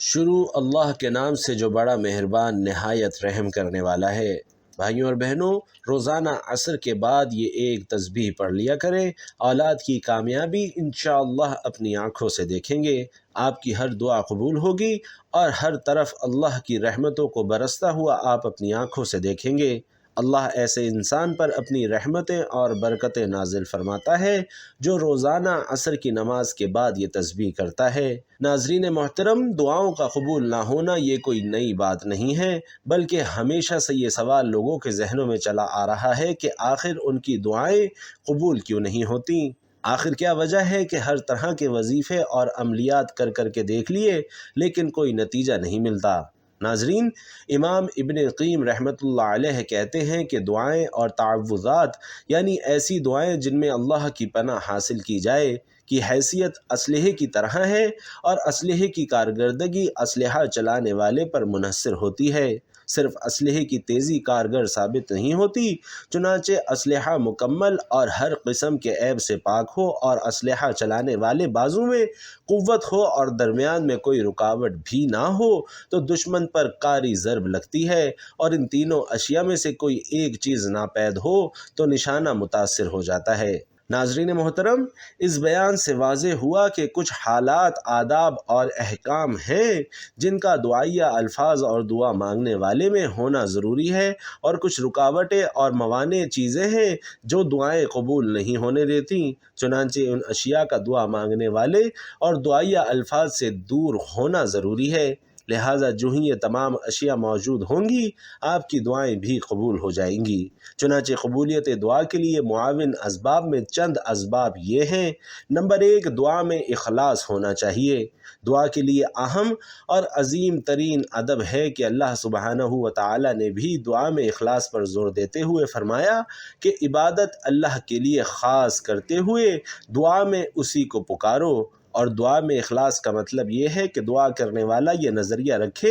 شروع اللہ کے نام سے جو بڑا مہربان نہایت رحم کرنے والا ہے۔ بھائیوں اور بہنوں، روزانہ عصر کے بعد یہ ایک تسبیح پڑھ لیا کریں۔ اولاد کی کامیابی انشاءاللہ اپنی آنکھوں سے دیکھیں گے۔ آپ کی ہر دعا قبول ہوگی اور ہر طرف اللہ کی رحمتوں کو برستا ہوا آپ اپنی آنکھوں سے دیکھیں گے۔ اللہ ایسے انسان پر اپنی رحمتیں اور برکتیں نازل فرماتا ہے جو روزانہ عصر کی نماز کے بعد یہ تسبیح کرتا ہے۔ ناظرین محترم، دعاؤں کا قبول نہ ہونا یہ کوئی نئی بات نہیں ہے، بلکہ ہمیشہ سے یہ سوال لوگوں کے ذہنوں میں چلا آ رہا ہے کہ آخر ان کی دعائیں قبول کیوں نہیں ہوتی؟ آخر کیا وجہ ہے کہ ہر طرح کے وظیفے اور عملیات کر کر کے دیکھ لیے لیکن کوئی نتیجہ نہیں ملتا؟ ناظرین، امام ابن قیم رحمۃ اللہ علیہ کہتے ہیں کہ دعائیں اور تعوذات یعنی ایسی دعائیں جن میں اللہ کی پناہ حاصل کی جائے کی حیثیت اسلحے کی طرح ہے، اور اسلحے کی کارکردگی اسلحہ چلانے والے پر منحصر ہوتی ہے۔ صرف اسلحے کی تیزی کارگر ثابت نہیں ہوتی، چنانچہ اسلحہ مکمل اور ہر قسم کے عیب سے پاک ہو اور اسلحہ چلانے والے بازو میں قوت ہو اور درمیان میں کوئی رکاوٹ بھی نہ ہو تو دشمن پر کاری ضرب لگتی ہے، اور ان تینوں اشیاء میں سے کوئی ایک چیز ناپید ہو تو نشانہ متاثر ہو جاتا ہے۔ ناظرین محترم، اس بیان سے واضح ہوا کہ کچھ حالات، آداب اور احکام ہیں جن کا دعائیہ الفاظ اور دعا مانگنے والے میں ہونا ضروری ہے، اور کچھ رکاوٹیں اور موانع چیزیں ہیں جو دعائیں قبول نہیں ہونے دیتی۔ چنانچہ ان اشیاء کا دعا مانگنے والے اور دعائیہ الفاظ سے دور ہونا ضروری ہے۔ لہٰذا جو ہی یہ تمام اشیاء موجود ہوں گی، آپ کی دعائیں بھی قبول ہو جائیں گی۔ چنانچہ قبولیت دعا کے لیے معاون اسباب میں چند اسباب یہ ہیں۔ نمبر 1، دعا میں اخلاص ہونا چاہیے۔ دعا کے لیے اہم اور عظیم ترین ادب ہے کہ اللہ سبحانہ و تعالی نے بھی دعا میں اخلاص پر زور دیتے ہوئے فرمایا کہ عبادت اللہ کے لیے خاص کرتے ہوئے دعا میں اسی کو پکارو۔ اور دعا میں اخلاص کا مطلب یہ ہے کہ دعا کرنے والا یہ نظریہ رکھے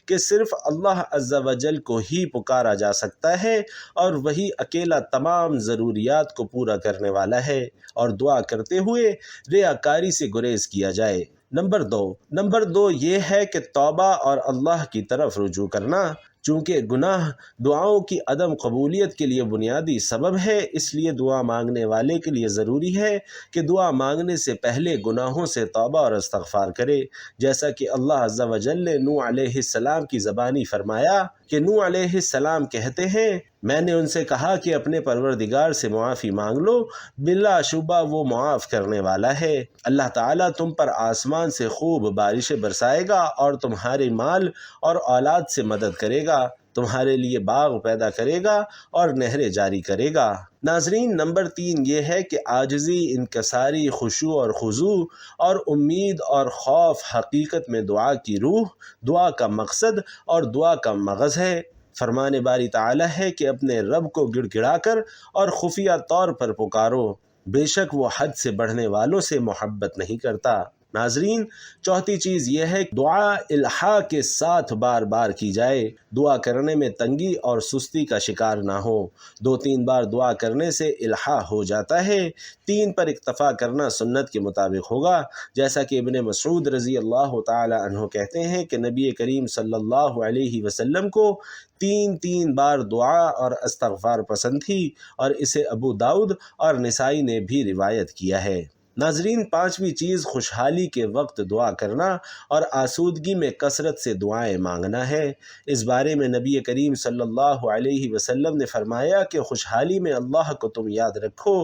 کہ صرف اللہ عز و جل کو ہی پکارا جا سکتا ہے اور وہی اکیلا تمام ضروریات کو پورا کرنے والا ہے، اور دعا کرتے ہوئے ریاکاری سے گریز کیا جائے۔ نمبر دو یہ ہے کہ توبہ اور اللہ کی طرف رجوع کرنا۔ چونکہ گناہ دعاؤں کی عدم قبولیت کے لیے بنیادی سبب ہے، اس لیے دعا مانگنے والے کے لیے ضروری ہے کہ دعا مانگنے سے پہلے گناہوں سے توبہ اور استغفار کرے، جیسا کہ اللہ عز و جل نے نوح علیہ السلام کی زبانی فرمایا کہ نوح علیہ السلام کہتے ہیں، میں نے ان سے کہا کہ اپنے پروردگار سے معافی مانگ لو، بلا شبہ وہ معاف کرنے والا ہے۔ اللہ تعالیٰ تم پر آسمان سے خوب بارشیں برسائے گا اور تمہارے مال اور اولاد سے مدد کرے گا، تمہارے لیے باغ پیدا کرے گا اور نہریں جاری کرے گا۔ ناظرین، نمبر 3 یہ ہے کہ عاجزی، انکساری، خشوع اور خضوع اور امید اور خوف حقیقت میں دعا کی روح، دعا کا مقصد اور دعا کا مغز ہے۔ فرمان باری تعالی ہے کہ اپنے رب کو گڑ گڑا کر اور خفیہ طور پر پکارو، بے شک وہ حد سے بڑھنے والوں سے محبت نہیں کرتا۔ ناظرین، چوتھی چیز یہ ہے کہ دعا الحاح کے ساتھ بار بار کی جائے۔ دعا کرنے میں تنگی اور سستی کا شکار نہ ہو۔ 2-3 بار دعا کرنے سے الحاح ہو جاتا ہے، 3 پر اکتفا کرنا سنت کے مطابق ہوگا، جیسا کہ ابن مسعود رضی اللہ تعالی عنہ کہتے ہیں کہ نبی کریم صلی اللہ علیہ وسلم کو 3 بار دعا اور استغفار پسند تھی، اور اسے ابو داؤد اور نسائی نے بھی روایت کیا ہے۔ ناظرین، 5ویں چیز خوشحالی کے وقت دعا کرنا اور آسودگی میں کثرت سے دعائیں مانگنا ہے۔ اس بارے میں نبی کریم صلی اللہ علیہ وسلم نے فرمایا کہ خوشحالی میں اللہ کو تم یاد رکھو،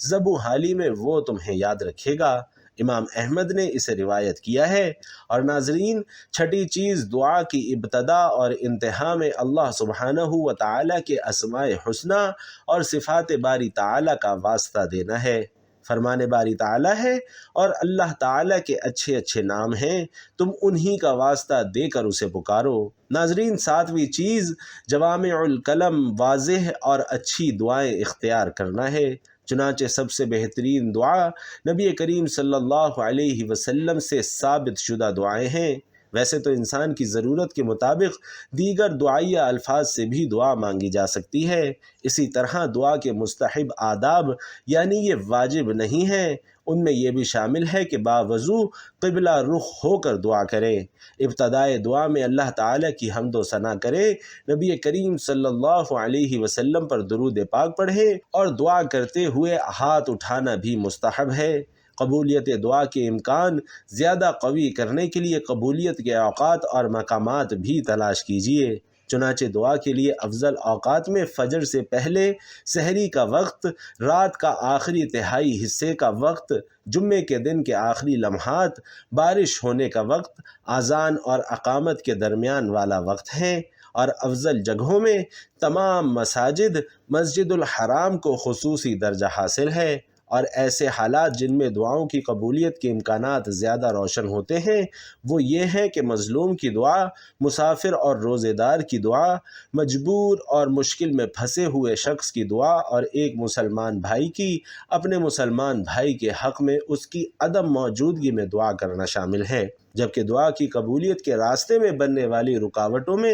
زبوں حالی میں وہ تمہیں یاد رکھے گا۔ امام احمد نے اسے روایت کیا ہے۔ اور ناظرین، 6ٹھی چیز دعا کی ابتدا اور انتہا میں اللہ سبحانہ و تعالی کے اسماء حسنی اور صفات باری تعالی کا واسطہ دینا ہے۔ فرمان باری تعالیٰ ہے اور اللہ تعالیٰ کے اچھے اچھے نام ہیں، تم انہی کا واسطہ دے کر اسے پکارو۔ ناظرین، 7ویں چیز جوامع الکلم، واضح اور اچھی دعائیں اختیار کرنا ہے۔ چنانچہ سب سے بہترین دعا نبی کریم صلی اللہ علیہ وسلم سے ثابت شدہ دعائیں ہیں۔ ویسے تو انسان کی ضرورت کے مطابق دیگر دعائیہ الفاظ سے بھی دعا مانگی جا سکتی ہے۔ اسی طرح دعا کے مستحب آداب یعنی یہ واجب نہیں ہے، ان میں یہ بھی شامل ہے کہ باوضو قبلہ رخ ہو کر دعا کریں۔ ابتدائے دعا میں اللہ تعالیٰ کی حمد و ثنا کریں، نبی کریم صلی اللہ علیہ وسلم پر درود پاک پڑھیں اور دعا کرتے ہوئے ہاتھ اٹھانا بھی مستحب ہے۔ قبولیت دعا کے امکان زیادہ قوی کرنے کے لیے قبولیت کے اوقات اور مقامات بھی تلاش کیجیے۔ چنانچہ دعا کے لیے افضل اوقات میں فجر سے پہلے سحری کا وقت، رات کا آخری تہائی حصے کا وقت، جمعے کے دن کے آخری لمحات، بارش ہونے کا وقت، اذان اور اقامت کے درمیان والا وقت ہے، اور افضل جگہوں میں تمام مساجد مسجد الحرام کو خصوصی درجہ حاصل ہے، اور ایسے حالات جن میں دعاؤں کی قبولیت کے امکانات زیادہ روشن ہوتے ہیں وہ یہ ہیں کہ مظلوم کی دعا، مسافر اور روزے دار کی دعا، مجبور اور مشکل میں پھنسے ہوئے شخص کی دعا، اور ایک مسلمان بھائی کی اپنے مسلمان بھائی کے حق میں اس کی عدم موجودگی میں دعا کرنا شامل ہے۔ جبکہ دعا کی قبولیت کے راستے میں بننے والی رکاوٹوں میں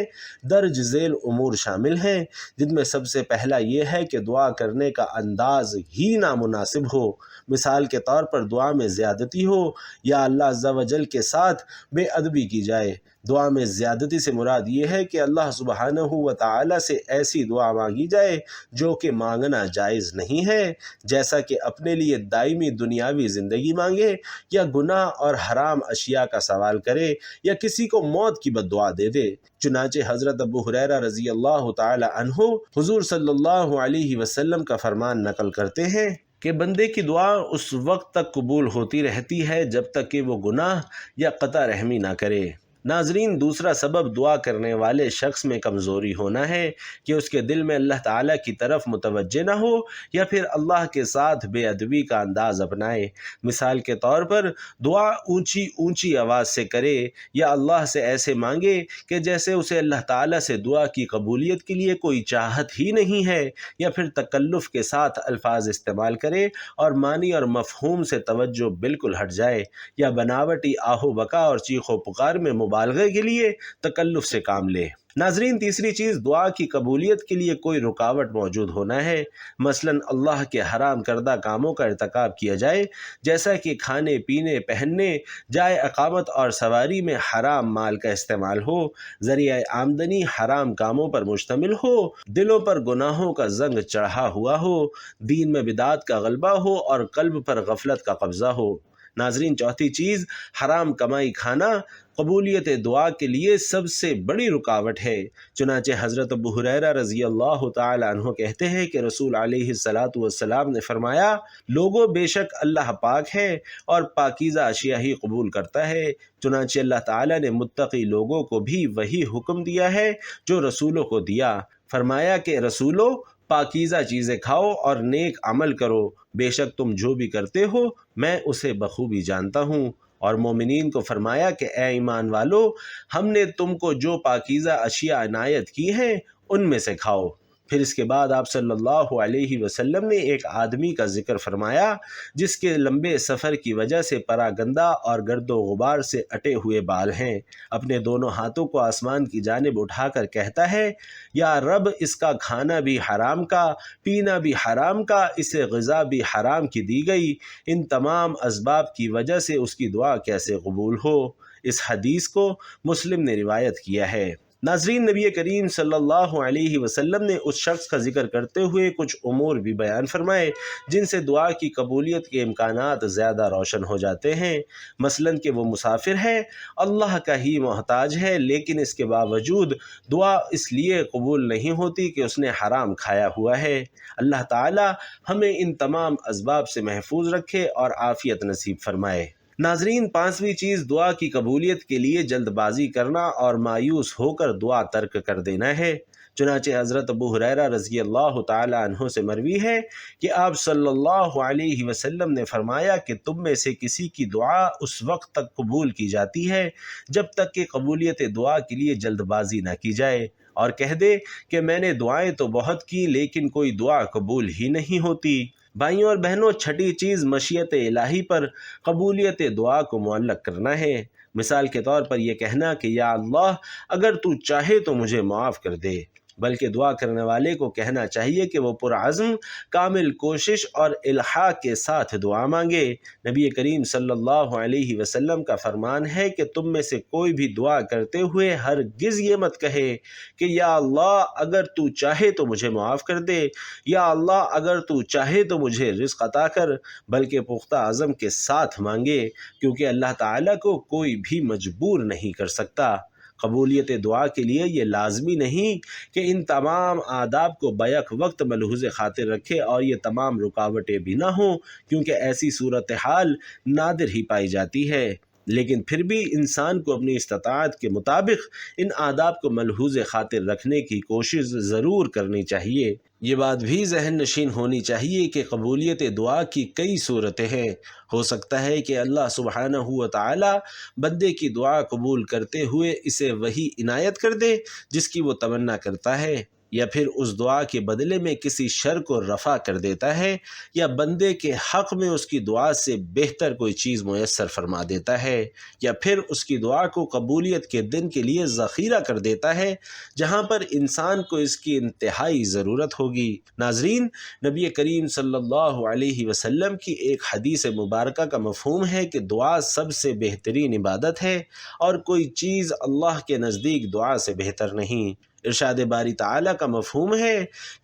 درج ذیل امور شامل ہیں، جن میں سب سے پہلا یہ ہے کہ دعا کرنے کا انداز ہی نامناسب ہو۔ مثال کے طور پر دعا میں زیادتی ہو یا اللہ عز و جل کے ساتھ بے ادبی کی جائے۔ دعا میں زیادتی سے مراد یہ ہے کہ اللہ سبحانہ و تعالیٰ سے ایسی دعا مانگی جائے جو کہ مانگنا جائز نہیں ہے، جیسا کہ اپنے لیے دائمی دنیاوی زندگی مانگے، یا گناہ اور حرام اشیاء کا سوال کرے، یا کسی کو موت کی بد دعا دے دے۔ چنانچہ حضرت ابو ہریرہ رضی اللہ تعالی عنہ حضور صلی اللہ علیہ وسلم کا فرمان نقل کرتے ہیں کہ بندے کی دعا اس وقت تک قبول ہوتی رہتی ہے جب تک کہ وہ گناہ یا قطع رحمی نہ کرے۔ ناظرین، دوسرا سبب دعا کرنے والے شخص میں کمزوری ہونا ہے کہ اس کے دل میں اللہ تعالیٰ کی طرف متوجہ نہ ہو، یا پھر اللہ کے ساتھ بے ادبی کا انداز اپنائے۔ مثال کے طور پر دعا اونچی اونچی آواز سے کرے، یا اللہ سے ایسے مانگے کہ جیسے اسے اللہ تعالیٰ سے دعا کی قبولیت کے لیے کوئی چاہت ہی نہیں ہے، یا پھر تکلف کے ساتھ الفاظ استعمال کرے اور معنی اور مفہوم سے توجہ بالکل ہٹ جائے، یا بناوٹی آہ و بکا اور چیخ و پکار میں مبالغے کے لیے تکلف سے کام لے۔ ناظرین، تیسری چیز دعا کی قبولیت کے لیے کوئی رکاوٹ موجود ہونا ہے۔ مثلا اللہ کے حرام کردہ کاموں کا ارتکاب کیا جائے، جیسا کہ کھانے پینے، پہننے، جائے اقامت اور سواری میں حرام مال کا استعمال ہو، ذریعہ آمدنی حرام کاموں پر مشتمل ہو، دلوں پر گناہوں کا زنگ چڑھا ہوا ہو، دین میں بدعات کا غلبہ ہو اور قلب پر غفلت کا قبضہ ہو۔ ناظرین، چوتھی چیز حرام کمائی کھانا قبولیت دعا کے لیے سب سے بڑی رکاوٹ ہے۔ چنانچہ حضرت ابو ہریرہ رضی اللہ تعالی عنہ کہتے ہیں کہ رسول علیہ السلام نے فرمایا، لوگوں، بے شک اللہ پاک ہے اور پاکیزہ اشیاء ہی قبول کرتا ہے۔ چنانچہ اللہ تعالیٰ نے متقی لوگوں کو بھی وہی حکم دیا ہے جو رسولوں کو دیا۔ فرمایا کہ رسولوں، پاکیزہ چیزیں کھاؤ اور نیک عمل کرو، بے شک تم جو بھی کرتے ہو میں اسے بخوبی جانتا ہوں۔ اور مومنین کو فرمایا کہ اے ایمان والو، ہم نے تم کو جو پاکیزہ اشیاء عنایت کی ہیں ان میں سے کھاؤ۔ پھر اس کے بعد آپ صلی اللہ علیہ وسلم نے ایک آدمی کا ذکر فرمایا جس کے لمبے سفر کی وجہ سے پراگندہ اور گرد و غبار سے اٹے ہوئے بال ہیں، اپنے دونوں ہاتھوں کو آسمان کی جانب اٹھا کر کہتا ہے، یا رب، اس کا کھانا بھی حرام کا، پینا بھی حرام کا، اسے غذا بھی حرام کی دی گئی، ان تمام اسباب کی وجہ سے اس کی دعا کیسے قبول ہو۔ اس حدیث کو مسلم نے روایت کیا ہے۔ ناظرین، نبی کریم صلی اللہ علیہ وسلم نے اس شخص کا ذکر کرتے ہوئے کچھ امور بھی بیان فرمائے جن سے دعا کی قبولیت کے امکانات زیادہ روشن ہو جاتے ہیں۔ مثلاً کہ وہ مسافر ہے، اللہ کا ہی محتاج ہے، لیکن اس کے باوجود دعا اس لیے قبول نہیں ہوتی کہ اس نے حرام کھایا ہوا ہے۔ اللہ تعالی ہمیں ان تمام اسباب سے محفوظ رکھے اور عافیت نصیب فرمائے۔ ناظرین، پانچویں چیز دعا کی قبولیت کے لیے جلد بازی کرنا اور مایوس ہو کر دعا ترک کر دینا ہے۔ چنانچہ حضرت ابو ہریرہ رضی اللہ تعالی عنہ سے مروی ہے کہ آپ صلی اللہ علیہ وسلم نے فرمایا کہ تم میں سے کسی کی دعا اس وقت تک قبول کی جاتی ہے جب تک کہ قبولیت دعا کے لیے جلد بازی نہ کی جائے، اور کہہ دے کہ میں نے دعائیں تو بہت کی لیکن کوئی دعا قبول ہی نہیں ہوتی۔ بھائیوں اور بہنوں، چھٹی چیز مشیت الہی پر قبولیت دعا کو معلق کرنا ہے۔ مثال کے طور پر یہ کہنا کہ یا اللہ، اگر تو چاہے تو مجھے معاف کر دے، بلکہ دعا کرنے والے کو کہنا چاہیے کہ وہ پرعزم کامل کوشش اور الحاح کے ساتھ دعا مانگے۔ نبی کریم صلی اللہ علیہ وسلم کا فرمان ہے کہ تم میں سے کوئی بھی دعا کرتے ہوئے ہرگز یہ مت کہے کہ یا اللہ اگر تو چاہے تو مجھے معاف کر دے، یا اللہ اگر تو چاہے تو مجھے رزق عطا کر، بلکہ پختہ عزم کے ساتھ مانگے، کیونکہ اللہ تعالیٰ کو کوئی بھی مجبور نہیں کر سکتا۔ قبولیت دعا کے لیے یہ لازمی نہیں کہ ان تمام آداب کو بیک وقت ملحوظ خاطر رکھے اور یہ تمام رکاوٹیں بھی نہ ہوں، کیونکہ ایسی صورتحال نادر ہی پائی جاتی ہے، لیکن پھر بھی انسان کو اپنی استطاعت کے مطابق ان آداب کو ملحوظ خاطر رکھنے کی کوشش ضرور کرنی چاہیے۔ یہ بات بھی ذہن نشین ہونی چاہیے کہ قبولیت دعا کی کئی صورتیں ہیں۔ ہو سکتا ہے کہ اللہ سبحانہ و تعالی بندے کی دعا قبول کرتے ہوئے اسے وہی عنایت کر دے جس کی وہ تمنا کرتا ہے، یا پھر اس دعا کے بدلے میں کسی شر کو رفع کر دیتا ہے، یا بندے کے حق میں اس کی دعا سے بہتر کوئی چیز میسر فرما دیتا ہے، یا پھر اس کی دعا کو قبولیت کے دن کے لیے ذخیرہ کر دیتا ہے جہاں پر انسان کو اس کی انتہائی ضرورت ہوگی۔ ناظرین، نبی کریم صلی اللہ علیہ وسلم کی ایک حدیث مبارکہ کا مفہوم ہے کہ دعا سب سے بہترین عبادت ہے اور کوئی چیز اللہ کے نزدیک دعا سے بہتر نہیں۔ ارشاد باری تعالیٰ کا مفہوم ہے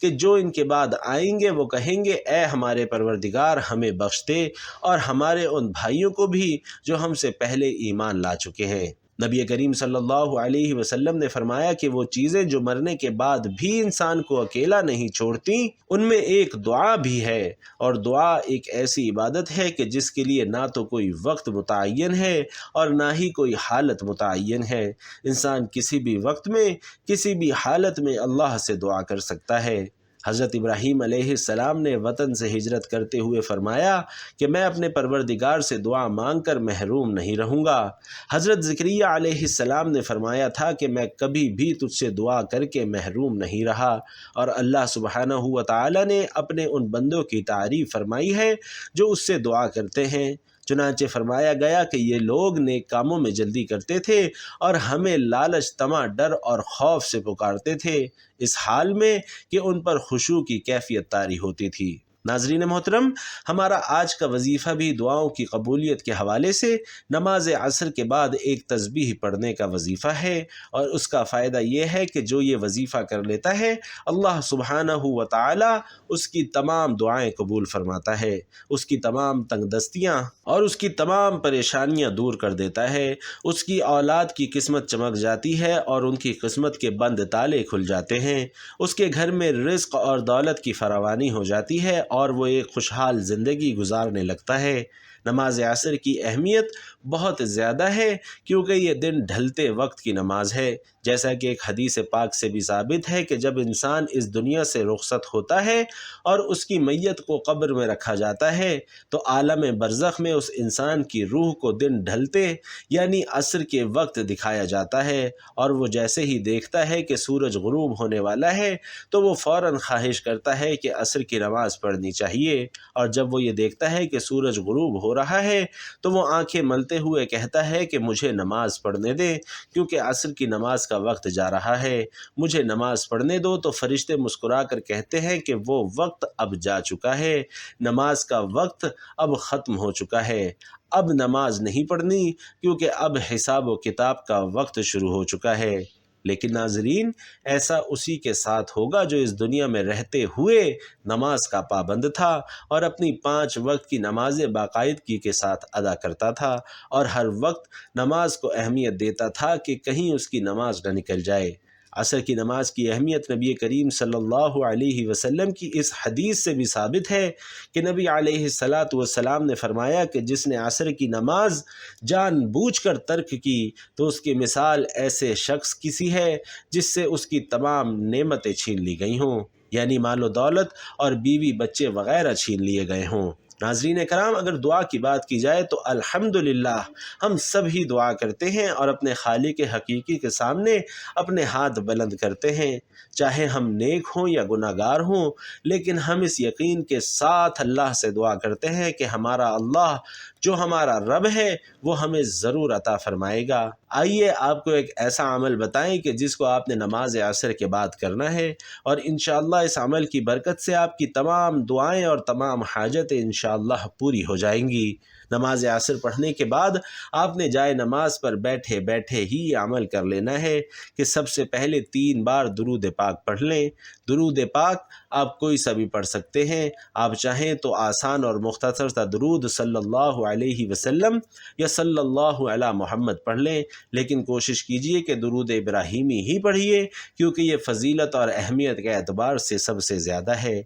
کہ جو ان کے بعد آئیں گے وہ کہیں گے اے ہمارے پروردگار ہمیں بخش دے اور ہمارے ان بھائیوں کو بھی جو ہم سے پہلے ایمان لا چکے ہیں۔ نبی کریم صلی اللہ علیہ وسلم نے فرمایا کہ وہ چیزیں جو مرنے کے بعد بھی انسان کو اکیلا نہیں چھوڑتی ان میں ایک دعا بھی ہے، اور دعا ایک ایسی عبادت ہے کہ جس کے لیے نہ تو کوئی وقت متعین ہے اور نہ ہی کوئی حالت متعین ہے۔ انسان کسی بھی وقت میں کسی بھی حالت میں اللہ سے دعا کر سکتا ہے۔ حضرت ابراہیم علیہ السلام نے وطن سے ہجرت کرتے ہوئے فرمایا کہ میں اپنے پروردگار سے دعا مانگ کر محروم نہیں رہوں گا۔ حضرت زکریا علیہ السلام نے فرمایا تھا کہ میں کبھی بھی تجھ سے دعا کر کے محروم نہیں رہا، اور اللہ سبحانہ و تعالی نے اپنے ان بندوں کی تعریف فرمائی ہے جو اس سے دعا کرتے ہیں۔ چنانچہ فرمایا گیا کہ یہ لوگ نیک کاموں میں جلدی کرتے تھے اور ہمیں لالچ، طمع، ڈر اور خوف سے پکارتے تھے، اس حال میں کہ ان پر خشوع کی کیفیت طاری ہوتی تھی۔ ناظرین محترم، ہمارا آج کا وظیفہ بھی دعاؤں کی قبولیت کے حوالے سے نماز عصر کے بعد ایک تسبیح پڑھنے کا وظیفہ ہے، اور اس کا فائدہ یہ ہے کہ جو یہ وظیفہ کر لیتا ہے اللہ سبحانہ و تعالی اس کی تمام دعائیں قبول فرماتا ہے، اس کی تمام تنگ دستیاں اور اس کی تمام پریشانیاں دور کر دیتا ہے، اس کی اولاد کی قسمت چمک جاتی ہے اور ان کی قسمت کے بند تالے کھل جاتے ہیں، اس کے گھر میں رزق اور دولت کی فراوانی ہو جاتی ہے اور وہ ایک خوشحال زندگی گزارنے لگتا ہے۔ نماز عصر کی اہمیت بہت زیادہ ہے کیونکہ یہ دن ڈھلتے وقت کی نماز ہے، جیسا کہ ایک حدیث پاک سے بھی ثابت ہے کہ جب انسان اس دنیا سے رخصت ہوتا ہے اور اس کی میت کو قبر میں رکھا جاتا ہے تو عالم برزخ میں اس انسان کی روح کو دن ڈھلتے یعنی عصر کے وقت دکھایا جاتا ہے، اور وہ جیسے ہی دیکھتا ہے کہ سورج غروب ہونے والا ہے تو وہ فوراً خواہش کرتا ہے کہ عصر کی نماز پڑھنی چاہیے، اور جب وہ یہ دیکھتا ہے کہ سورج غروب ہو رہا ہے تو وہ آنکھیں ملتے ہوئے کہتا ہے کہ مجھے نماز پڑھنے دے کیونکہ عصر کی نماز کا وقت جا رہا ہے، مجھے نماز پڑھنے دو۔ تو فرشتے مسکرا کر کہتے ہیں کہ وہ وقت اب جا چکا ہے، نماز کا وقت اب ختم ہو چکا ہے، اب نماز نہیں پڑھنی کیونکہ اب حساب و کتاب کا وقت شروع ہو چکا ہے۔ لیکن ناظرین، ایسا اسی کے ساتھ ہوگا جو اس دنیا میں رہتے ہوئے نماز کا پابند تھا اور اپنی 5 وقت کی نمازیں باقاعدگی کے ساتھ ادا کرتا تھا، اور ہر وقت نماز کو اہمیت دیتا تھا کہ کہیں اس کی نماز نہ نکل جائے۔ عصر کی نماز کی اہمیت نبی کریم صلی اللہ علیہ وسلم کی اس حدیث سے بھی ثابت ہے کہ نبی علیہ السلام نے فرمایا کہ جس نے عصر کی نماز جان بوجھ کر ترک کی تو اس کی مثال ایسے شخص کسی ہے جس سے اس کی تمام نعمتیں چھین لی گئی ہوں، یعنی مال و دولت اور بیوی بچے وغیرہ چھین لیے گئے ہوں۔ ناظرین کرام، اگر دعا کی بات کی جائے تو الحمدللہ ہم سب ہی دعا کرتے ہیں اور اپنے خالق حقیقی کے سامنے اپنے ہاتھ بلند کرتے ہیں، چاہے ہم نیک ہوں یا گناہ گار ہوں، لیکن ہم اس یقین کے ساتھ اللہ سے دعا کرتے ہیں کہ ہمارا اللہ جو ہمارا رب ہے وہ ہمیں ضرور عطا فرمائے گا۔ آئیے آپ کو ایک ایسا عمل بتائیں کہ جس کو آپ نے نماز عصر کے بعد کرنا ہے، اور انشاءاللہ اس عمل کی برکت سے آپ کی تمام دعائیں اور تمام حاجتیں انشاءاللہ پوری ہو جائیں گی۔ نماز عصر پڑھنے کے بعد آپ نے جائے نماز پر بیٹھے بیٹھے ہی یہ عمل کر لینا ہے کہ سب سے پہلے 3 بار درود پاک پڑھ لیں۔ درود پاک آپ کوئی سا بھی پڑھ سکتے ہیں، آپ چاہیں تو آسان اور مختصر سا درود صلی اللہ علیہ وسلم یا صلی اللہ علی محمد پڑھ لیں، لیکن کوشش کیجئے کہ درود ابراہیمی ہی پڑھیے، کیونکہ یہ فضیلت اور اہمیت کے اعتبار سے سب سے زیادہ ہے۔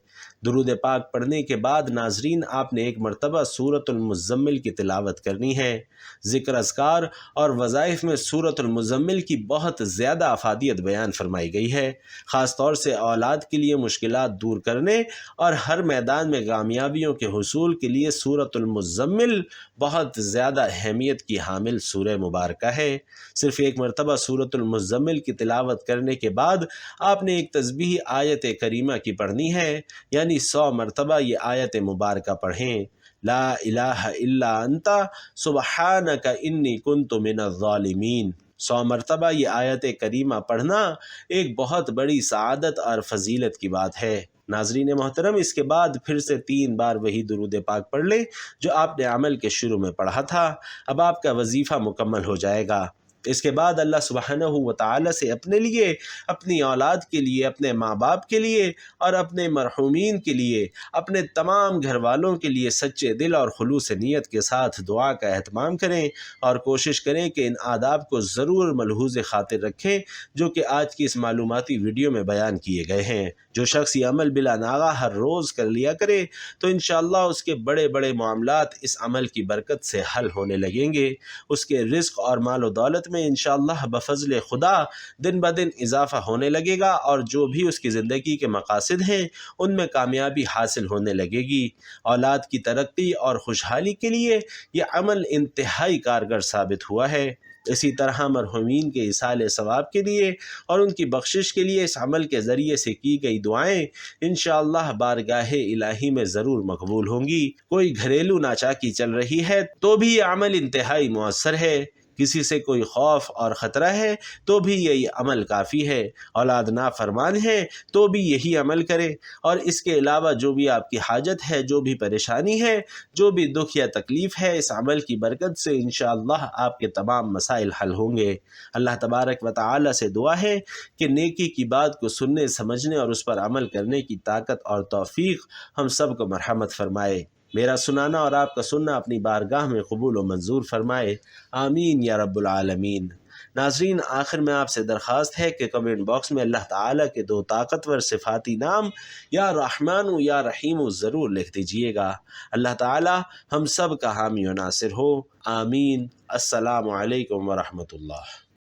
درود پاک پڑھنے کے بعد ناظرین آپ نے ایک مرتبہ سورۃ المزمل کی تلاوت کرنی ہے۔ ذکر اذکار اور وظائف میں سورۃ المزمل کی بہت زیادہ افادیت بیان فرمائی گئی ہے، خاص طور سے اولاد کے لیے مشکلات دور کرنے اور ہر میدان میں کامیابیوں کے حصول کے لیے سورۃ المزمل بہت زیادہ اہمیت کی حامل سورہ مبارکہ ہے۔ صرف ایک مرتبہ سورۃ المزمل کی تلاوت کرنے کے بعد آپ نے ایک تسبیح آیت کریمہ کی پڑھنی ہے، یعنی 100 مرتبہ یہ آیت مبارکہ پڑھیں، لا الہ الا انت سبحانک انی کنت من الظالمین۔ 100 مرتبہ یہ آیت کریمہ پڑھنا ایک بہت بڑی سعادت اور فضیلت کی بات ہے۔ ناظرین محترم، اس کے بعد پھر سے 3 بار وہی درود پاک پڑھ لیں جو آپ نے عمل کے شروع میں پڑھا تھا۔ اب آپ کا وظیفہ مکمل ہو جائے گا۔ اس کے بعد اللہ سبحانہ و تعالی سے اپنے لیے، اپنی اولاد کے لیے، اپنے ماں باپ کے لیے اور اپنے مرحومین کے لیے، اپنے تمام گھر والوں کے لیے سچے دل اور خلوص نیت کے ساتھ دعا کا اہتمام کریں، اور کوشش کریں کہ ان آداب کو ضرور ملحوظ خاطر رکھیں جو کہ آج کی اس معلوماتی ویڈیو میں بیان کیے گئے ہیں۔ جو شخص یہ عمل بلا ناغہ ہر روز کر لیا کرے تو انشاءاللہ اس کے بڑے بڑے معاملات اس عمل کی برکت سے حل ہونے لگیں گے۔ اس کے رزق اور مال و دولت میں انشاءاللہ بفضل خدا دن بدن اضافہ ہونے لگے گا، اور جو بھی اس کی زندگی کے مقاصد ہیں ان میں کامیابی حاصل ہونے لگے گی۔ اولاد کی ترقی اور خوشحالی کے لیے یہ عمل انتہائی کارگر ثابت ہوا ہے۔ اسی طرح مرحومین کے ایصال ثواب کے لیے اور ان کی بخشش کے لیے اس عمل کے ذریعے سے کی گئی دعائیں انشاءاللہ بارگاہ الہی میں ضرور مقبول ہوں گی۔ کوئی گھریلو ناچاکی چل رہی ہے تو بھی یہ عمل انتہائی مؤثر ہے، کسی سے کوئی خوف اور خطرہ ہے تو بھی یہی عمل کافی ہے، اولاد نافرمان ہے تو بھی یہی عمل کرے، اور اس کے علاوہ جو بھی آپ کی حاجت ہے، جو بھی پریشانی ہے، جو بھی دکھ یا تکلیف ہے، اس عمل کی برکت سے انشاءاللہ آپ کے تمام مسائل حل ہوں گے۔ اللہ تبارک و تعالی سے دعا ہے کہ نیکی کی بات کو سننے، سمجھنے اور اس پر عمل کرنے کی طاقت اور توفیق ہم سب کو مرحمت فرمائے۔ میرا سنانا اور آپ کا سننا اپنی بارگاہ میں قبول و منظور فرمائے، آمین یا رب العالمین۔ ناظرین، آخر میں آپ سے درخواست ہے کہ کمنٹ باکس میں اللہ تعالیٰ کے 2 طاقتور صفاتی نام یا رحمان و یا رحیم ضرور لکھ دیجئے گا۔ اللہ تعالیٰ ہم سب کا حامی و ناصر ہو، آمین۔ السلام علیکم ورحمۃ اللہ۔